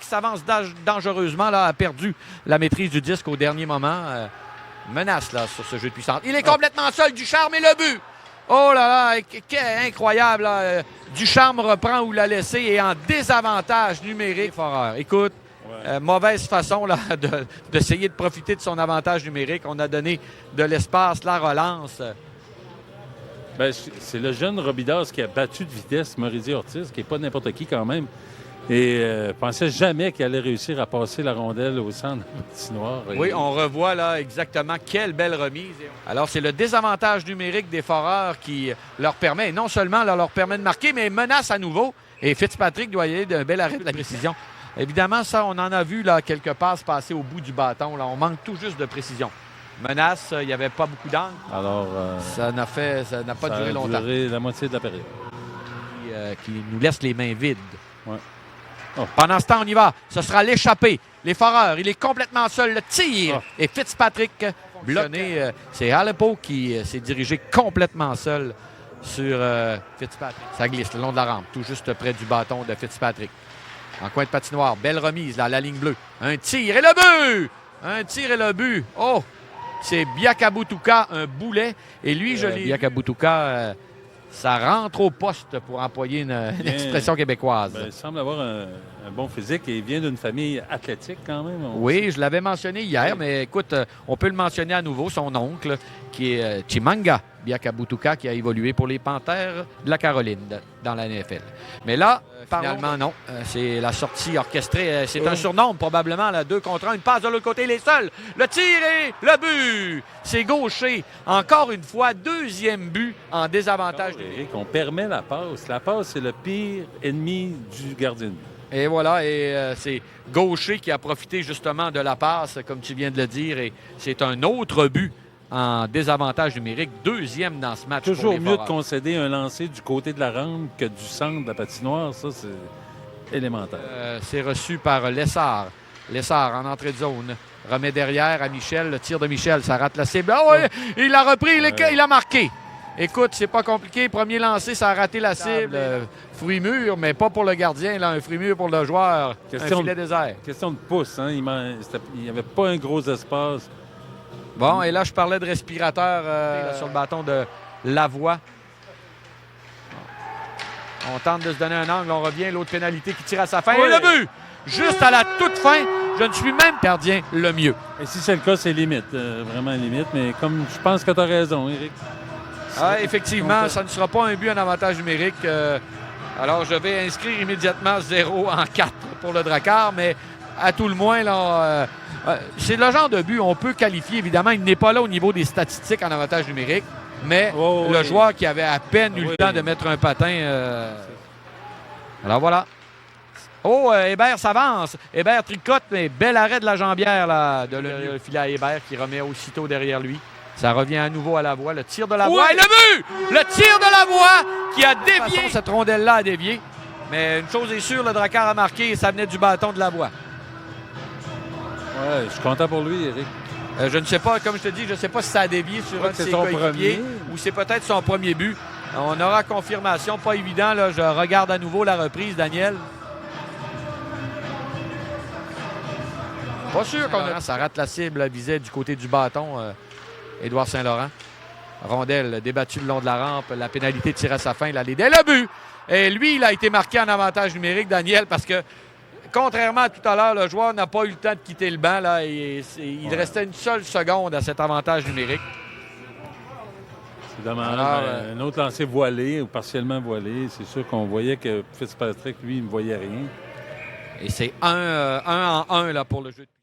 qui s'avance dangereusement, là, a perdu la maîtrise du disque au dernier moment. Menace là, sur ce jeu de puissance. Il est complètement seul, Ducharme et le but! Oh là là, incroyable! Là. Ducharme reprend où l'a laissé et en désavantage numérique. Foreur. Écoute, mauvaise façon là, d'essayer de profiter de son avantage numérique. On a donné de l'espace, la relance. Ben, c'est le jeune Robidas qui a battu de vitesse Moridi Ortiz, qui n'est pas n'importe qui quand même. Et je ne pensais jamais qu'il allait réussir à passer la rondelle au centre de la patinoire. Oui, on revoit là exactement quelle belle remise. Alors, c'est le désavantage numérique des Foreurs qui leur permet, non seulement leur permet de marquer, mais menace à nouveau. Et Fitzpatrick doit y aller d'un bel arrêt de la précision. Évidemment, ça, on en a vu là, quelques passes passer au bout du bâton. Là. On manque tout juste de précision. Menace, il n'y avait pas beaucoup d'angle. Alors, ça n'a pas duré longtemps. Ça a duré la moitié de la période. Qui nous laisse les mains vides. Ouais. Oh. Pendant ce temps, on y va. Ce sera l'échappée. Les Foreurs, il est complètement seul. Le tir. Oh. Et Fitzpatrick bloqué. C'est Aleppo qui s'est dirigé complètement seul sur Fitzpatrick. Ça glisse le long de la rampe, tout juste près du bâton de Fitzpatrick. En coin de patinoire, belle remise là, à la ligne bleue. Un tir et le but! Un tir et le but. Oh! C'est Biakabutuka, un boulet. Et lui, je l'ai... Biakabutuka... ça rentre au poste pour employer une expression québécoise. Ben, il semble avoir un bon physique et il vient d'une famille athlétique quand même. Oui, je l'avais mentionné hier, mais écoute, on peut le mentionner à nouveau, son oncle, qui est Chimanga Biakabutuka, qui a évolué pour les Panthères de la Caroline dans la NFL. Mais là, finalement, non. C'est la sortie orchestrée. C'est un surnombre, probablement, là, 2 contre 1. Une passe de l'autre côté, il est seul. Le tir et le but! C'est gaucher. Encore une fois, deuxième but en désavantage. Eric, on permet la passe. La passe, c'est le pire ennemi du gardien de but. Et voilà, et c'est Gaucher qui a profité justement de la passe, comme tu viens de le dire, et c'est un autre but en désavantage numérique, deuxième dans ce match. Toujours mieux de concéder un lancer du côté de la rampe que du centre de la patinoire, ça c'est élémentaire. C'est reçu par Lessard. Lessard en entrée de zone, remet derrière à Michel, le tir de Michel, ça rate la cible. Oh, oui, il a repris, il a marqué. Écoute, c'est pas compliqué. Premier lancé, ça a raté la cible. Fruit mûr, mais pas pour le gardien. Là, un fruit mûr pour le joueur. Un filet désert. Question de pouce. Hein? Il n'y avait pas un gros espace. Bon, et là, je parlais de respirateur sur le bâton de Lavoie. On tente de se donner un angle. On revient. L'autre pénalité qui tire à sa fin. Oui. Et le but! Juste à la toute fin, je ne suis même gardien le mieux. Et si c'est le cas, c'est limite. Vraiment limite. Mais comme je pense que tu as raison, Éric. Ah, effectivement, ça ne sera pas un but en avantage numérique. Alors, je vais inscrire immédiatement 0 en 4 pour le Drakkar, mais à tout le moins, là, c'est le genre de but on peut qualifier. Évidemment, il n'est pas là au niveau des statistiques en avantage numérique, mais le joueur qui avait à peine eu le temps de mettre un patin. Alors voilà. Oh, Hébert s'avance. Hébert tricote, mais bel arrêt de la jambière là, de le filet à Hébert qui remet aussitôt derrière lui. Ça revient à nouveau à Lavoie. Le tir de Lavoie et le but! Le tir de Lavoie qui a dévié. De toute façon, cette rondelle-là a dévié. Mais une chose est sûre, le Drakkar a marqué et ça venait du bâton de Lavoie. Ouais, je suis content pour lui, Éric. Je ne sais pas, comme je te dis, je ne sais pas si ça a dévié sur un de ses coéquipiers ou c'est peut-être son premier but. On aura confirmation. Pas évident. Là. Je regarde à nouveau la reprise, Daniel. Pas sûr qu'on a... Ça rate la cible, visait du côté du bâton. Édouard Saint-Laurent. Rondelle débattue le long de la rampe. La pénalité tire à sa fin. Il a l'idée. Le but! Et lui, il a été marqué en avantage numérique, Daniel, parce que, contrairement à tout à l'heure, le joueur n'a pas eu le temps de quitter le banc. Là, il restait une seule seconde à cet avantage numérique. C'est dommage. Alors, un autre lancer voilé ou partiellement voilé. C'est sûr qu'on voyait que Fitzpatrick, lui, il ne voyait rien. Et c'est 1 en 1 là, pour le jeu de